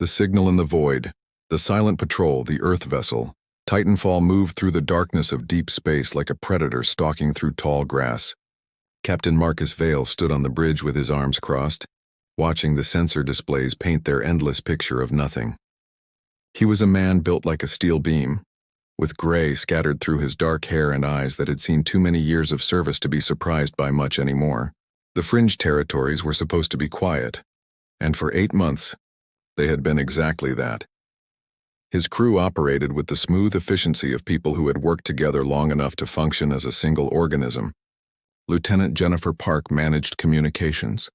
The signal in the void. The silent patrol, the Earth vessel. Titanfall moved through the darkness of deep space like a predator stalking through tall grass. Captain Marcus Vale stood on the bridge with his arms crossed, watching the sensor displays paint their endless picture of nothing. He was a man built like a steel beam, with gray scattered through his dark hair and eyes that had seen too many years of service to be surprised by much anymore. The fringe territories were supposed to be quiet, and for 8 months, they had been exactly that. His crew operated with the smooth efficiency of people who had worked together long enough to function as a single organism. Lieutenant Jennifer Park managed communications,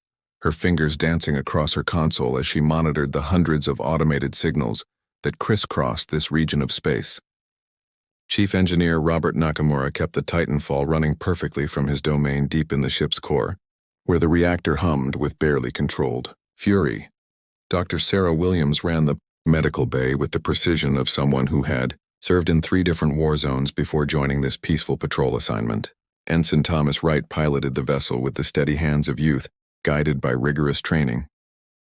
her fingers dancing across her console as she monitored the hundreds of automated signals that crisscrossed this region of space. Chief Engineer Robert Nakamura kept the Titanfall running perfectly from his domain deep in the ship's core, where the reactor hummed with barely controlled fury. Dr. Sarah Williams ran the medical bay with the precision of someone who had served in 3 different war zones before joining this peaceful patrol assignment. Ensign Thomas Wright piloted the vessel with the steady hands of youth, guided by rigorous training.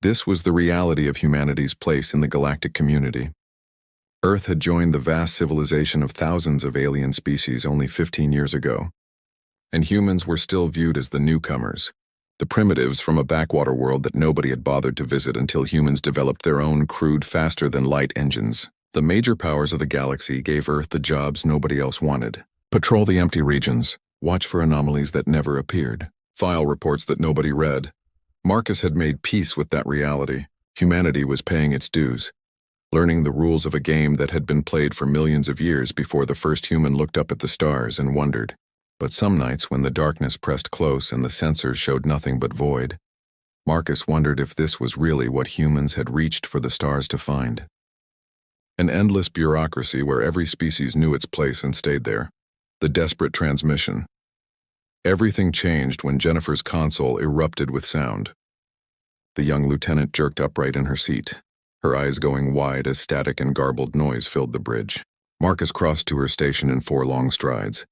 This was the reality of humanity's place in the galactic community. Earth had joined the vast civilization of thousands of alien species only 15 years ago, and humans were still viewed as the newcomers, the primitives from a backwater world that nobody had bothered to visit until humans developed their own crude faster-than-light engines. The major powers of the galaxy gave Earth the jobs nobody else wanted. Patrol the empty regions, watch for anomalies that never appeared, file reports that nobody read. Marcus had made peace with that reality. Humanity was paying its dues, learning the rules of a game that had been played for millions of years before the first human looked up at the stars and wondered. But some nights when the darkness pressed close and the sensors showed nothing but void, Marcus wondered if this was really what humans had reached for the stars to find. An endless bureaucracy where every species knew its place and stayed there. The desperate transmission. Everything changed when Jennifer's console erupted with sound. The young lieutenant jerked upright in her seat, her eyes going wide as static and garbled noise filled the bridge. Marcus crossed to her station in 4 long strides,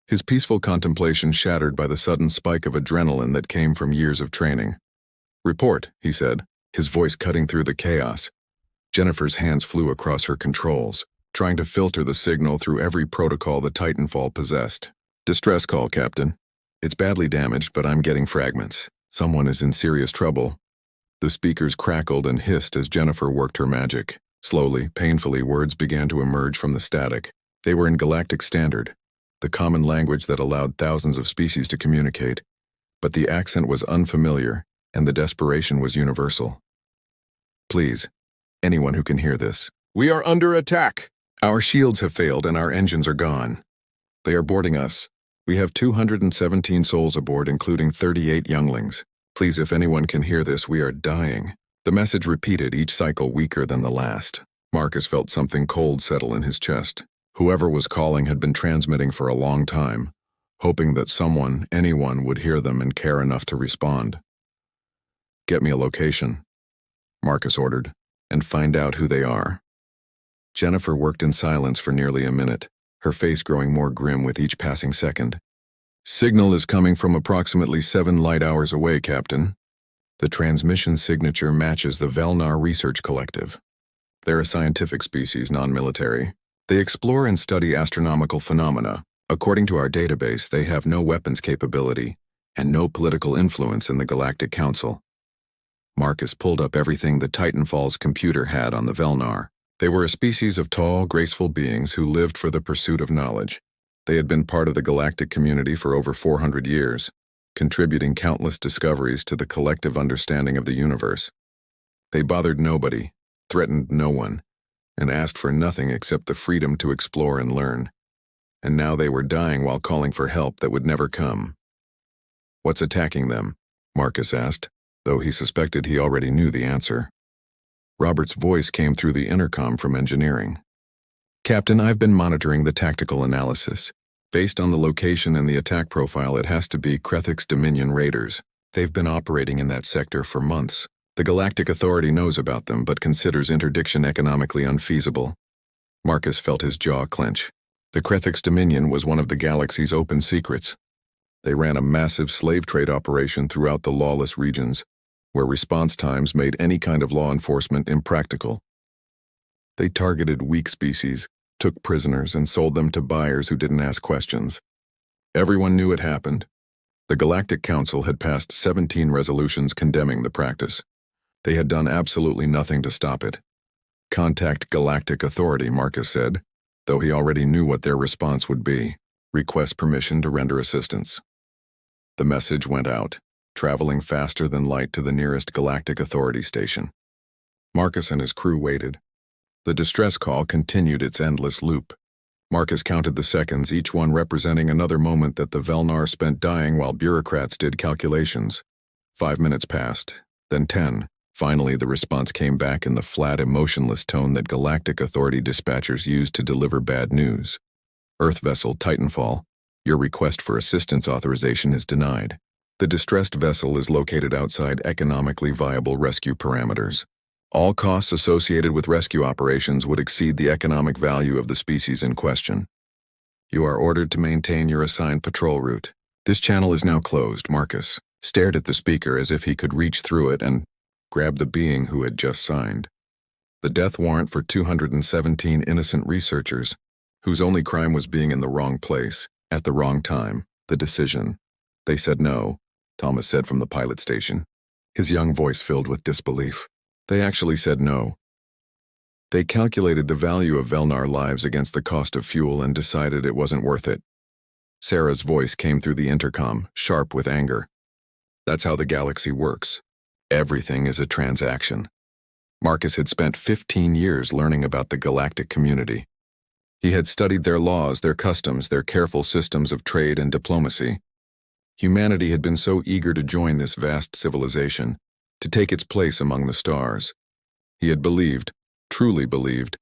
his peaceful contemplation shattered by the sudden spike of adrenaline that came from years of training. "Report," he said, his voice cutting through the chaos. Jennifer's hands flew across her controls, trying to filter the signal through every protocol the Titanfall possessed. "Distress call, Captain. It's badly damaged, but I'm getting fragments. Someone is in serious trouble." The speakers crackled and hissed as Jennifer worked her magic. Slowly, painfully, words began to emerge from the static. They were in Galactic Standard, the common language that allowed thousands of species to communicate, but the accent was unfamiliar and the desperation was universal. "Please, anyone who can hear this. We are under attack. Our shields have failed and our engines are gone. They are boarding us. We have 217 souls aboard, including 38 younglings. Please, if anyone can hear this, we are dying." The message repeated, each cycle weaker than the last. Marcus felt something cold settle in his chest. Whoever was calling had been transmitting for a long time, hoping that someone, anyone, would hear them and care enough to respond. "Get me a location," Marcus ordered, "and find out who they are." Jennifer worked in silence for nearly a minute, her face growing more grim with each passing second. "Signal is coming from approximately 7 light hours away, Captain. The transmission signature matches the Velnar Research Collective. They're a scientific species, non-military. They explore and study astronomical phenomena. According to our database, they have no weapons capability and no political influence in the Galactic Council." Marcus pulled up everything the Titanfall's computer had on the Velnar. They were a species of tall, graceful beings who lived for the pursuit of knowledge. They had been part of the galactic community for over 400 years, contributing countless discoveries to the collective understanding of the universe. They bothered nobody, threatened no one, and asked for nothing except the freedom to explore and learn. And now they were dying while calling for help that would never come. "What's attacking them?" Marcus asked, though he suspected he already knew the answer. Robert's voice came through the intercom from engineering. "Captain, I've been monitoring the tactical analysis. Based on the location and the attack profile, it has to be Krethik's Dominion raiders. They've been operating in that sector for months. The Galactic Authority knows about them but considers interdiction economically unfeasible." Marcus felt his jaw clench. The Krethik's Dominion was one of the galaxy's open secrets. They ran a massive slave trade operation throughout the lawless regions, where response times made any kind of law enforcement impractical. They targeted weak species, took prisoners, and sold them to buyers who didn't ask questions. Everyone knew it happened. The Galactic Council had passed 17 resolutions condemning the practice. They had done absolutely nothing to stop it. "Contact Galactic Authority," Marcus said, though he already knew what their response would be. "Request permission to render assistance." The message went out, traveling faster than light to the nearest Galactic Authority station. Marcus and his crew waited. The distress call continued its endless loop. Marcus counted the seconds, each one representing another moment that the Velnar spent dying while bureaucrats did calculations. 5 minutes passed, then 10. Finally, the response came back in the flat, emotionless tone that Galactic Authority dispatchers use to deliver bad news. "Earth vessel Titanfall, your request for assistance authorization is denied. The distressed vessel is located outside economically viable rescue parameters. All costs associated with rescue operations would exceed the economic value of the species in question. You are ordered to maintain your assigned patrol route. This channel is now closed." Marcus stared at the speaker as if he could reach through it and grab the being who had just signed. The death warrant for 217 innocent researchers, whose only crime was being in the wrong place, at the wrong time. The decision. "They said no," Thomas said from the pilot station, his young voice filled with disbelief. "They actually said no. They calculated the value of Velnar lives against the cost of fuel and decided it wasn't worth it." Sarah's voice came through the intercom, sharp with anger. "That's how the galaxy works. Everything is a transaction." Marcus had spent 15 years learning about the galactic community. He had studied their laws, their customs, their careful systems of trade and diplomacy. Humanity had been so eager to join this vast civilization, to take its place among the stars. He had believed, truly believed,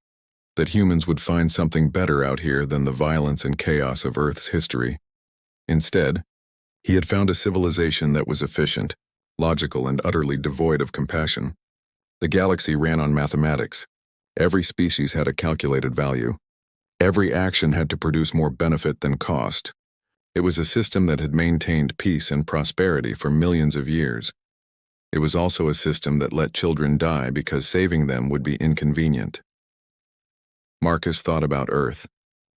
that humans would find something better out here than the violence and chaos of Earth's history. Instead, he had found a civilization that was efficient, logical, and utterly devoid of compassion. The galaxy ran on mathematics. Every species had a calculated value. Every action had to produce more benefit than cost. It was a system that had maintained peace and prosperity for millions of years. It was also a system that let children die because saving them would be inconvenient. Marcus thought about Earth,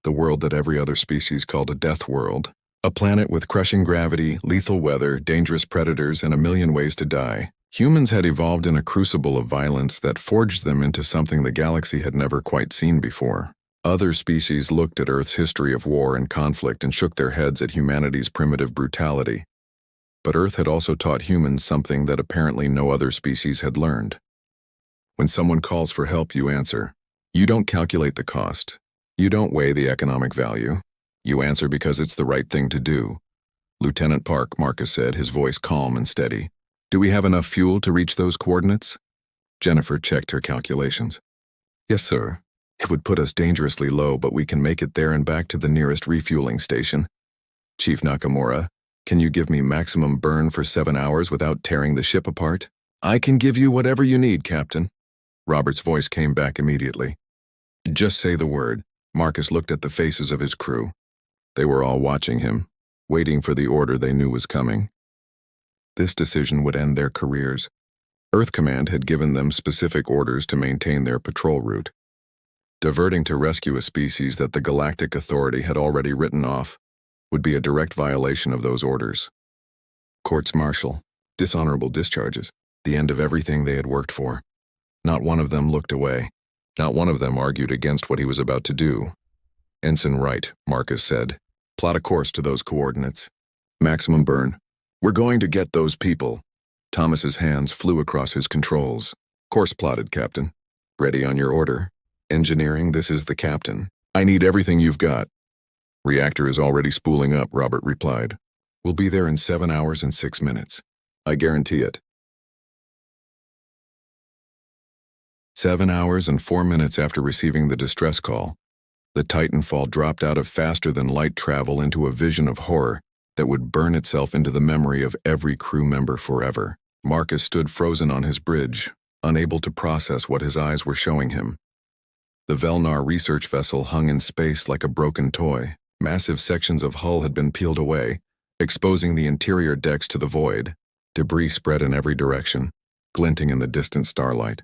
the world that every other species called a death world, a planet with crushing gravity, lethal weather, dangerous predators, and a million ways to die. Humans had evolved in a crucible of violence that forged them into something the galaxy had never quite seen before. Other species looked at Earth's history of war and conflict and shook their heads at humanity's primitive brutality. But Earth had also taught humans something that apparently no other species had learned. When someone calls for help, you answer. You don't calculate the cost. You don't weigh the economic value. You answer because it's the right thing to do. "Lieutenant Park," Marcus said, his voice calm and steady. "Do we have enough fuel to reach those coordinates?" Jennifer checked her calculations. "Yes, sir. It would put us dangerously low, but we can make it there and back to the nearest refueling station." "Chief Nakamura, can you give me maximum burn for 7 hours without tearing the ship apart?" "I can give you whatever you need, Captain." Robert's voice came back immediately. "Just say the word." Marcus looked at the faces of his crew. They were all watching him, waiting for the order they knew was coming. This decision would end their careers. Earth Command had given them specific orders to maintain their patrol route. Diverting to rescue a species that the Galactic Authority had already written off would be a direct violation of those orders. Courts-martial, dishonorable discharges, the end of everything they had worked for. Not one of them looked away. Not one of them argued against what he was about to do. "Ensign Wright," Marcus said, "plot a course to those coordinates. Maximum burn. We're going to get those people." Thomas's hands flew across his controls. "Course plotted, Captain." "Ready on your order." "Engineering, this is the captain. I need everything you've got." "Reactor is already spooling up," Robert replied. "We'll be there in 7 hours and 6 minutes. I guarantee it." 7 hours and 4 minutes after receiving the distress call, the Titanfall dropped out of faster-than-light travel into a vision of horror that would burn itself into the memory of every crew member forever. Marcus stood frozen on his bridge, unable to process what his eyes were showing him. The Velnar research vessel hung in space like a broken toy. Massive sections of hull had been peeled away, exposing the interior decks to the void. Debris spread in every direction. glinting in the distant starlight.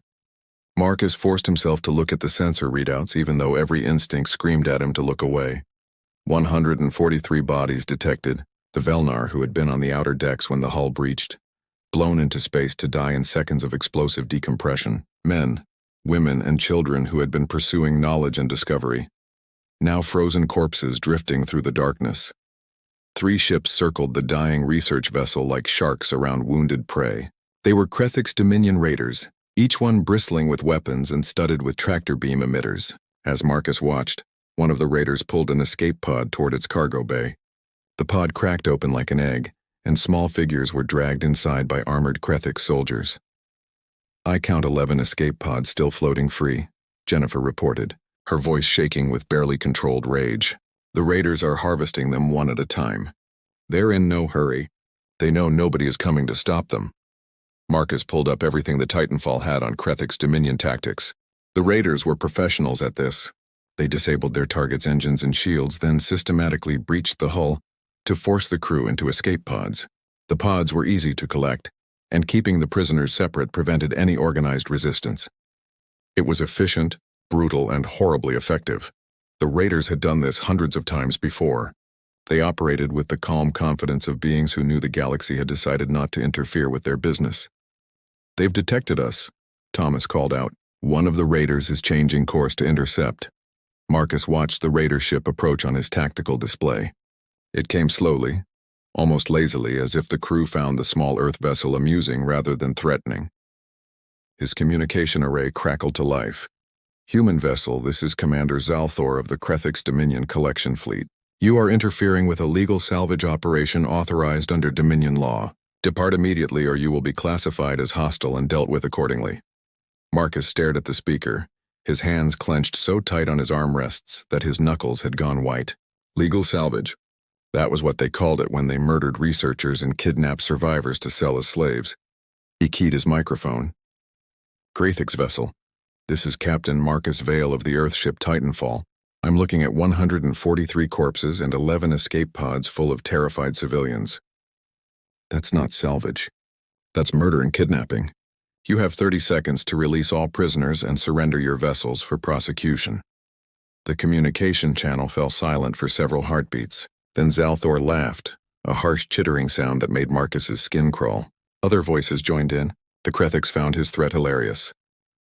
Marcus forced himself to look at the sensor readouts even though every instinct screamed at him to look away. 143 bodies detected, the Velnar who had been on the outer decks when the hull breached, blown into space to die in seconds of explosive decompression. Men, women, and children who had been pursuing knowledge and discovery. Now frozen corpses drifting through the darkness. 3 ships circled the dying research vessel like sharks around wounded prey. They were Krethik's Dominion raiders, each one bristling with weapons and studded with tractor beam emitters. As Marcus watched, one of the raiders pulled an escape pod toward its cargo bay. The pod cracked open like an egg, and small figures were dragged inside by armored Krethik soldiers. "I count 11 escape pods still floating free," Jennifer reported, her voice shaking with barely controlled rage. "The raiders are harvesting them one at a time. They're in no hurry. They know nobody is coming to stop them." Marcus pulled up everything the Titanfall had on Krethik's Dominion tactics. The raiders were professionals at this. They disabled their target's engines and shields, then systematically breached the hull to force the crew into escape pods. The pods were easy to collect, and keeping the prisoners separate prevented any organized resistance. It was efficient, brutal, and horribly effective. The raiders had done this hundreds of times before. They operated with the calm confidence of beings who knew the galaxy had decided not to interfere with their business. "They've detected us," Thomas called out. "One of the raiders is changing course to intercept." Marcus watched the raider ship approach on his tactical display. It came slowly, almost lazily, as if the crew found the small Earth vessel amusing rather than threatening. His communication array crackled to life. "Human vessel, this is Commander Zalthor of the Krethik's Dominion Collection Fleet. You are interfering with a legal salvage operation authorized under Dominion law. Depart immediately or you will be classified as hostile and dealt with accordingly." Marcus stared at the speaker, his hands clenched so tight on his armrests that his knuckles had gone white. Legal salvage. That was what they called it when they murdered researchers and kidnapped survivors to sell as slaves. He keyed his microphone. "Krethik's vessel. This is Captain Marcus Vale of the Earthship Titanfall. I'm looking at 143 corpses and 11 escape pods full of terrified civilians." "That's not salvage. That's murder and kidnapping. You have 30 seconds to release all prisoners and surrender your vessels for prosecution." The communication channel fell silent for several heartbeats. Then Zalthor laughed, a harsh chittering sound that made Marcus's skin crawl. Other voices joined in. The Krethiks found his threat hilarious.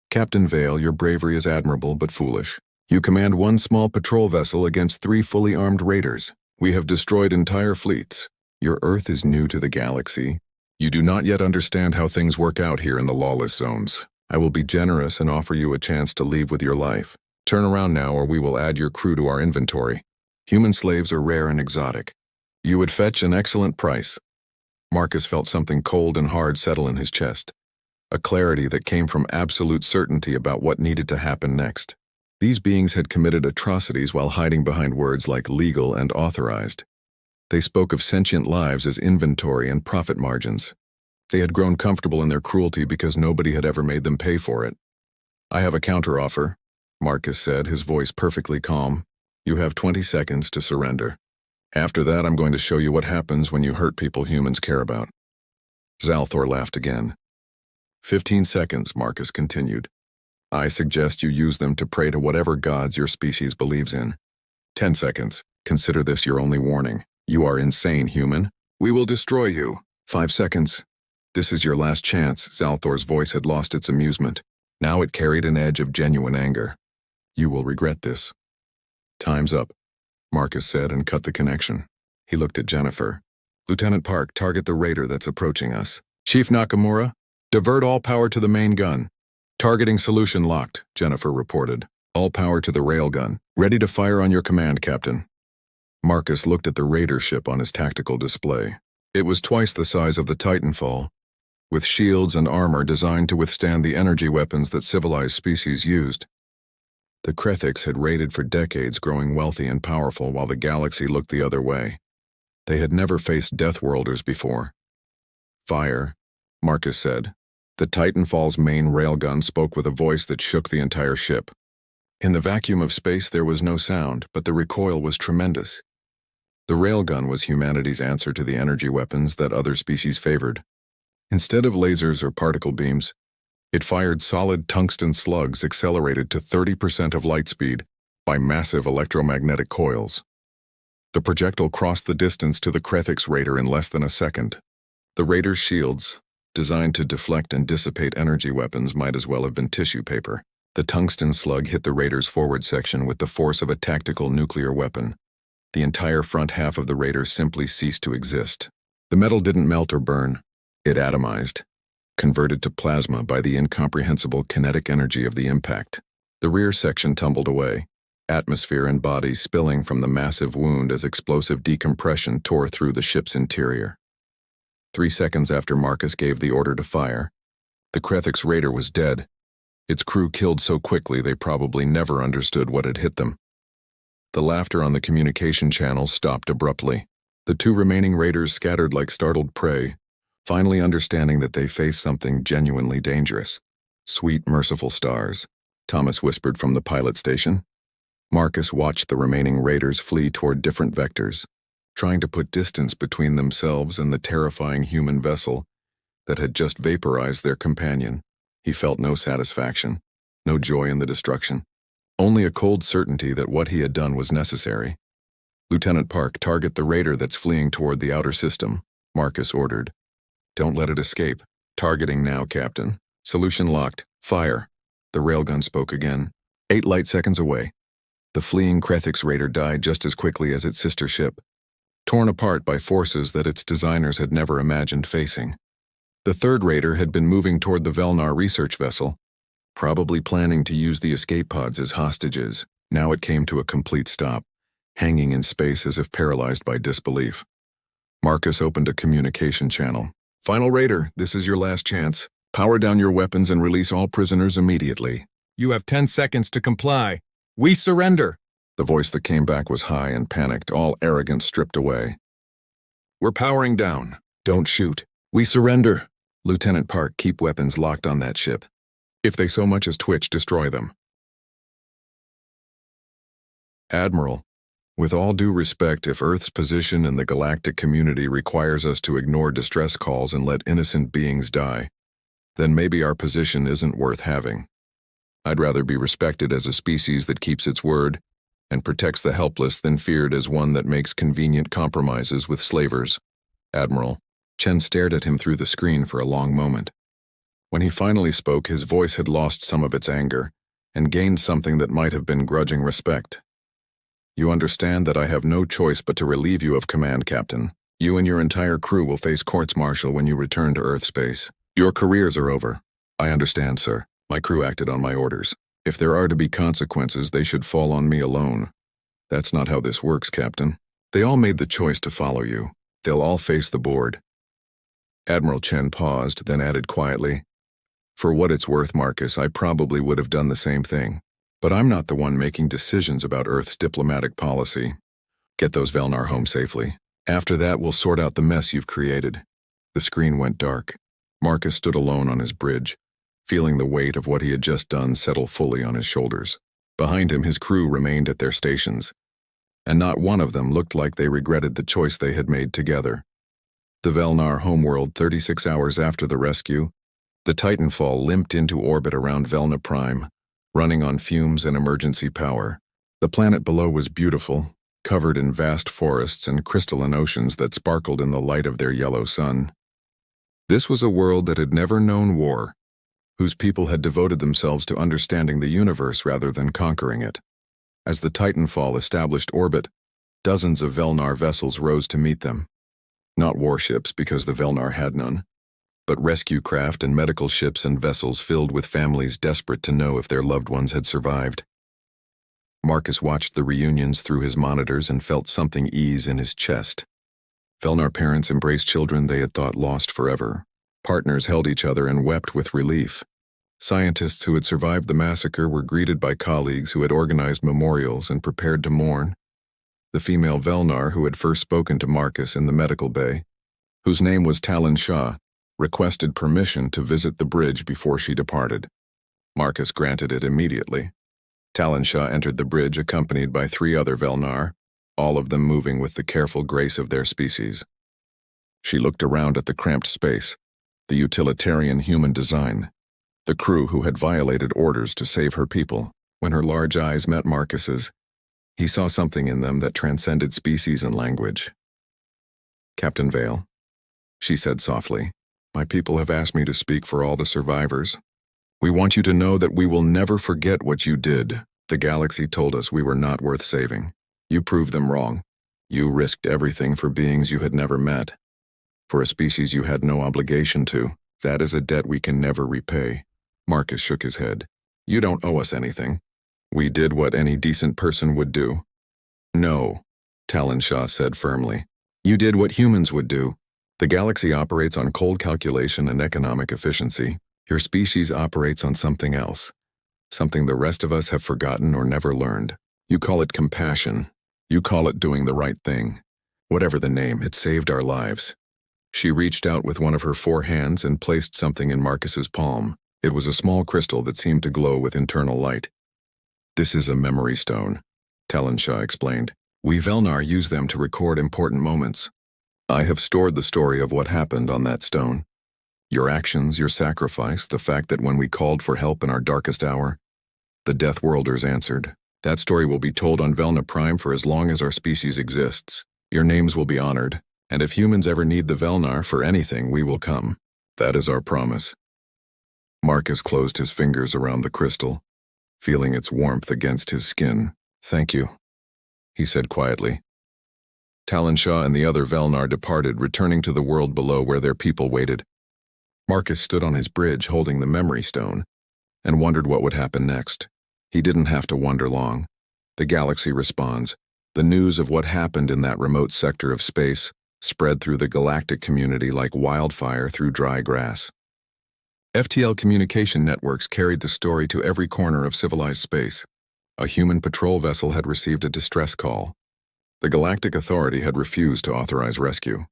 "Captain Vale, your bravery is admirable but foolish. You command one small patrol vessel against 3 fully armed raiders. We have destroyed entire fleets. Your Earth is new to the galaxy. You do not yet understand how things work out here in the lawless zones. I will be generous and offer you a chance to leave with your life. Turn around now or we will add your crew to our inventory. Human slaves are rare and exotic. You would fetch an excellent price." Marcus felt something cold and hard settle in his chest, a clarity that came from absolute certainty about what needed to happen next. These beings had committed atrocities while hiding behind words like legal and authorized. They spoke of sentient lives as inventory and profit margins. They had grown comfortable in their cruelty because nobody had ever made them pay for it. "I have a counteroffer," Marcus said, his voice perfectly calm. "You have 20 seconds to surrender. After that, I'm going to show you what happens when you hurt people humans care about." Zalthor laughed again. 15 seconds, Marcus continued. "I suggest you use them to pray to whatever gods your species believes in. 10 seconds. Consider this your only warning. You are insane, human. We will destroy you. 5 seconds. This is your last chance." Zalthor's voice had lost its amusement. Now it carried an edge of genuine anger. "You will regret this." "Time's up," Marcus said and cut the connection. He looked at Jennifer. "Lieutenant Park, target the raider that's approaching us. Chief Nakamura, divert all power to the main gun." "Targeting solution locked," Jennifer reported. "All power to the railgun. Ready to fire on your command, Captain." Marcus looked at the raider ship on his tactical display. It was twice the size of the Titanfall, with shields and armor designed to withstand the energy weapons that civilized species used. The Krethiks had raided for decades, growing wealthy and powerful while the galaxy looked the other way. They had never faced Deathworlders before. "Fire," Marcus said. The Titanfall's main railgun spoke with a voice that shook the entire ship. In the vacuum of space there was no sound, but the recoil was tremendous. The railgun was humanity's answer to the energy weapons that other species favored. Instead of lasers or particle beams, it fired solid tungsten slugs accelerated to 30% of light speed by massive electromagnetic coils. The projectile crossed the distance to the Krethix Raider in less than a second. The Raider's shields, designed to deflect and dissipate energy weapons, might as well have been tissue paper. The tungsten slug hit the Raider's forward section with the force of a tactical nuclear weapon. The entire front half of the Raider simply ceased to exist. The metal didn't melt or burn. It atomized, converted to plasma by the incomprehensible kinetic energy of the impact. The rear section tumbled away, atmosphere and bodies spilling from the massive wound as explosive decompression tore through the ship's interior. 3 seconds after Marcus gave the order to fire, the Krethix Raider was dead, its crew killed so quickly they probably never understood what had hit them. The laughter on the communication channel stopped abruptly. The 2 remaining Raiders scattered like startled prey, finally understanding that they faced something genuinely dangerous. "Sweet, merciful stars," Thomas whispered from the pilot station. Marcus watched the remaining Raiders flee toward different vectors, trying to put distance between themselves and the terrifying human vessel that had just vaporized their companion. He felt no satisfaction, no joy in the destruction, only a cold certainty that what he had done was necessary. "Lieutenant Park, target the Raider that's fleeing toward the outer system," Marcus ordered. "Don't let it escape." "Targeting now, Captain." "Solution locked. Fire." The railgun spoke again. 8 light seconds away. The fleeing Krethix Raider died just as quickly as its sister ship, torn apart by forces that its designers had never imagined facing. The 3rd Raider had been moving toward the Velnar research vessel, probably planning to use the escape pods as hostages. Now it came to a complete stop, hanging in space as if paralyzed by disbelief. Marcus opened a communication channel. "Final Raider, this is your last chance. Power down your weapons and release all prisoners immediately." "You have 10 seconds to comply. We surrender." The voice that came back was high and panicked, all arrogance stripped away. "We're powering down. Don't shoot. We surrender." "Lieutenant Park, keep weapons locked on that ship. If they so much as twitch, destroy them." "Admiral, with all due respect, if Earth's position in the galactic community requires us to ignore distress calls and let innocent beings die, then maybe our position isn't worth having. I'd rather be respected as a species that keeps its word and protects the helpless than feared as one that makes convenient compromises with slavers. Admiral." Chen stared at him through the screen for a long moment. When he finally spoke, his voice had lost some of its anger and gained something that might have been grudging respect. "You understand that I have no choice but to relieve you of command, Captain. You and your entire crew will face courts-martial when you return to Earth space. Your careers are over." "I understand, sir. My crew acted on my orders. If there are to be consequences, they should fall on me alone." "That's not how this works, Captain. They all made the choice to follow you. They'll all face the board." Admiral Chen paused, then added quietly, "For what it's worth, Marcus, I probably would have done the same thing. But I'm not the one making decisions about Earth's diplomatic policy. Get those Velnar home safely. After that, we'll sort out the mess you've created." The screen went dark. Marcus stood alone on his bridge, feeling the weight of what he had just done settle fully on his shoulders. Behind him, his crew remained at their stations, and not one of them looked like they regretted the choice they had made together. The Velnar homeworld, 36 hours after the rescue, the Titanfall limped into orbit around Velna Prime, running on fumes and emergency power. The planet below was beautiful, covered in vast forests and crystalline oceans that sparkled in the light of their yellow sun. This was a world that had never known war, whose people had devoted themselves to understanding the universe rather than conquering it. As the Titanfall established orbit, dozens of Velnar vessels rose to meet them. Not warships, because the Velnar had none, but rescue craft and medical ships and vessels filled with families desperate to know if their loved ones had survived. Marcus watched the reunions through his monitors and felt something ease in his chest. Velnar parents embraced children they had thought lost forever. Partners held each other and wept with relief. Scientists who had survived the massacre were greeted by colleagues who had organized memorials and prepared to mourn. The female Velnar who had first spoken to Marcus in the medical bay, whose name was Talon Shah, requested permission to visit the bridge before she departed. Marcus granted it immediately. Talon Shah entered the bridge accompanied by 3 other Velnar, all of them moving with the careful grace of their species. She looked around at the cramped space, the utilitarian human design, the crew who had violated orders to save her people. When her large eyes met Marcus's, he saw something in them that transcended species and language. "Captain Vale," she said softly, "my people have asked me to speak for all the survivors. We want you to know that we will never forget what you did. The galaxy told us we were not worth saving. You proved them wrong. You risked everything for beings you had never met, for a species you had no obligation to. That is a debt we can never repay." Marcus shook his head. "You don't owe us anything. We did what any decent person would do." "No," Talon Shaw said firmly. "You did what humans would do. The galaxy operates on cold calculation and economic efficiency. Your species operates on something else, something the rest of us have forgotten or never learned. You call it compassion. You call it doing the right thing. Whatever the name, it saved our lives." She reached out with one of her 4 hands and placed something in Marcus's palm. It was a small crystal that seemed to glow with internal light. "This is a memory stone," Talon Shaw explained. "We Velnar use them to record important moments. I have stored the story of what happened on that stone. Your actions, your sacrifice, the fact that when we called for help in our darkest hour, the Deathworlders answered. That story will be told on Velna Prime for as long as our species exists. Your names will be honored, and if humans ever need the Velnar for anything, we will come. That is our promise." Marcus closed his fingers around the crystal, feeling its warmth against his skin. "Thank you," he said quietly. Talon Shaw and the other Velnar departed, returning to the world below where their people waited. Marcus stood on his bridge holding the memory stone and wondered what would happen next. He didn't have to wonder long. The galaxy responds. The news of what happened in that remote sector of space spread through the galactic community like wildfire through dry grass. FTL communication networks carried the story to every corner of civilized space. A human patrol vessel had received a distress call. The Galactic Authority had refused to authorize rescue.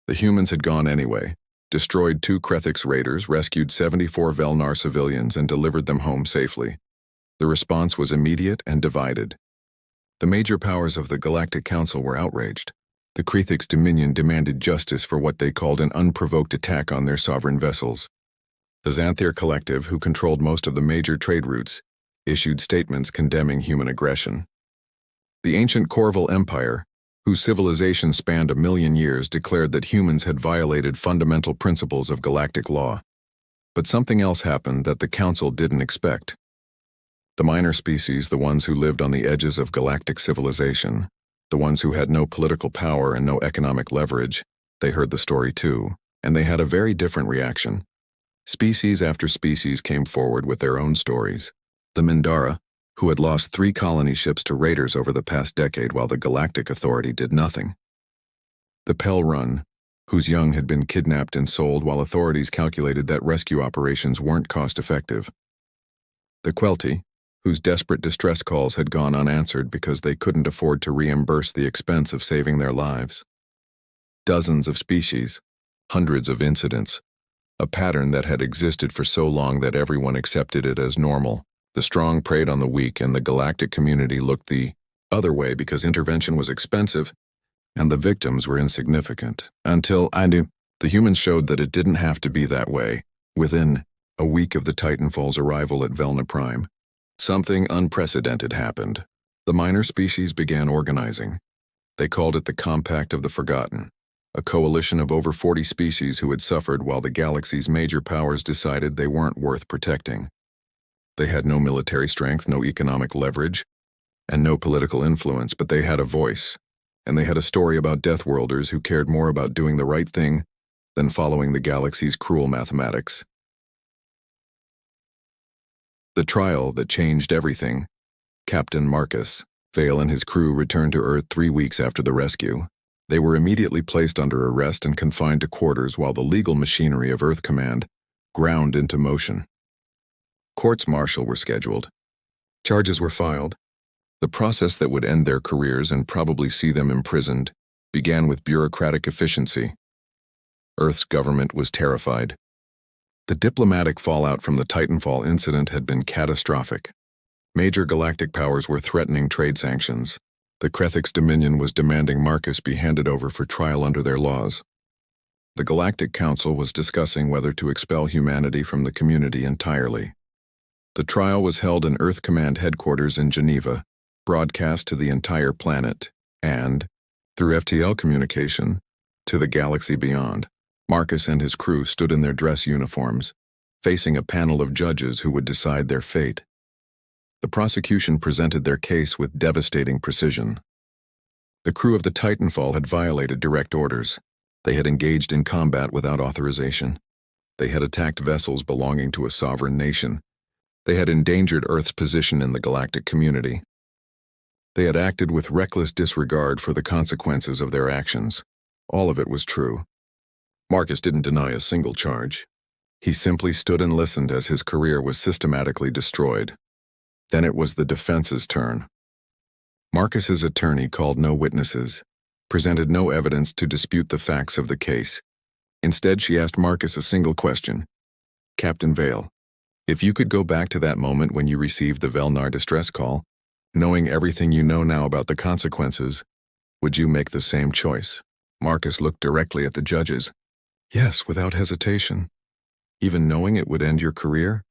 The humans had gone anyway, destroyed 2 Krethix raiders, rescued 74 Velnar civilians, and delivered them home safely. The response was immediate and divided. The major powers of the Galactic Council were outraged. The Krethix Dominion demanded justice for what they called an unprovoked attack on their sovereign vessels. The Xanthir Collective, who controlled most of the major trade routes, issued statements condemning human aggression. The ancient Corval Empire, whose civilization spanned 1,000,000 years, declared that humans had violated fundamental principles of galactic law. But something else happened that the Council didn't expect. The minor species, the ones who lived on the edges of galactic civilization, the ones who had no political power and no economic leverage, they heard the story too, and they had a very different reaction. Species after species came forward with their own stories. The Mindara, who had lost 3 colony ships to raiders over the past decade while the Galactic Authority did nothing. The Pelrun, whose young had been kidnapped and sold while authorities calculated that rescue operations weren't cost-effective. The Quelti, whose desperate distress calls had gone unanswered because they couldn't afford to reimburse the expense of saving their lives. Dozens of species, hundreds of incidents, a pattern that had existed for so long that everyone accepted it as normal. The strong preyed on the weak, and the galactic community looked the other way because intervention was expensive and the victims were insignificant. Until the humans showed that it didn't have to be that way. Within a week of the Titanfall's arrival at Velna Prime, something unprecedented happened. The minor species began organizing. They called it the Compact of the Forgotten, a coalition of over 40 species who had suffered while the galaxy's major powers decided they weren't worth protecting. They had no military strength, no economic leverage, and no political influence, but they had a voice, and they had a story about Deathworlders who cared more about doing the right thing than following the galaxy's cruel mathematics. The trial that changed everything. Captain Marcus Vale and his crew returned to Earth 3 weeks after the rescue. They were immediately placed under arrest and confined to quarters while the legal machinery of Earth Command ground into motion. Courts-martial were scheduled. Charges were filed. The process that would end their careers and probably see them imprisoned began with bureaucratic efficiency. Earth's government was terrified. The diplomatic fallout from the Titanfall incident had been catastrophic. Major galactic powers were threatening trade sanctions. The Krethix Dominion was demanding Marcus be handed over for trial under their laws. The Galactic Council was discussing whether to expel humanity from the community entirely. The trial was held in Earth Command headquarters in Geneva, broadcast to the entire planet, and, through FTL communication, to the galaxy beyond. Marcus and his crew stood in their dress uniforms, facing a panel of judges who would decide their fate. The prosecution presented their case with devastating precision. The crew of the Titanfall had violated direct orders. They had engaged in combat without authorization. They had attacked vessels belonging to a sovereign nation. They had endangered Earth's position in the galactic community. They had acted with reckless disregard for the consequences of their actions. All of it was true. Marcus didn't deny a single charge. He simply stood and listened as his career was systematically destroyed. Then it was the defense's turn. Marcus's attorney called no witnesses, presented no evidence to dispute the facts of the case. Instead, she asked Marcus a single question. Captain Vale, if you could go back to that moment when you received the Velnar distress call, knowing everything you know now about the consequences, would you make the same choice? Marcus looked directly at the judges. Yes, without hesitation. Even knowing it would end your career?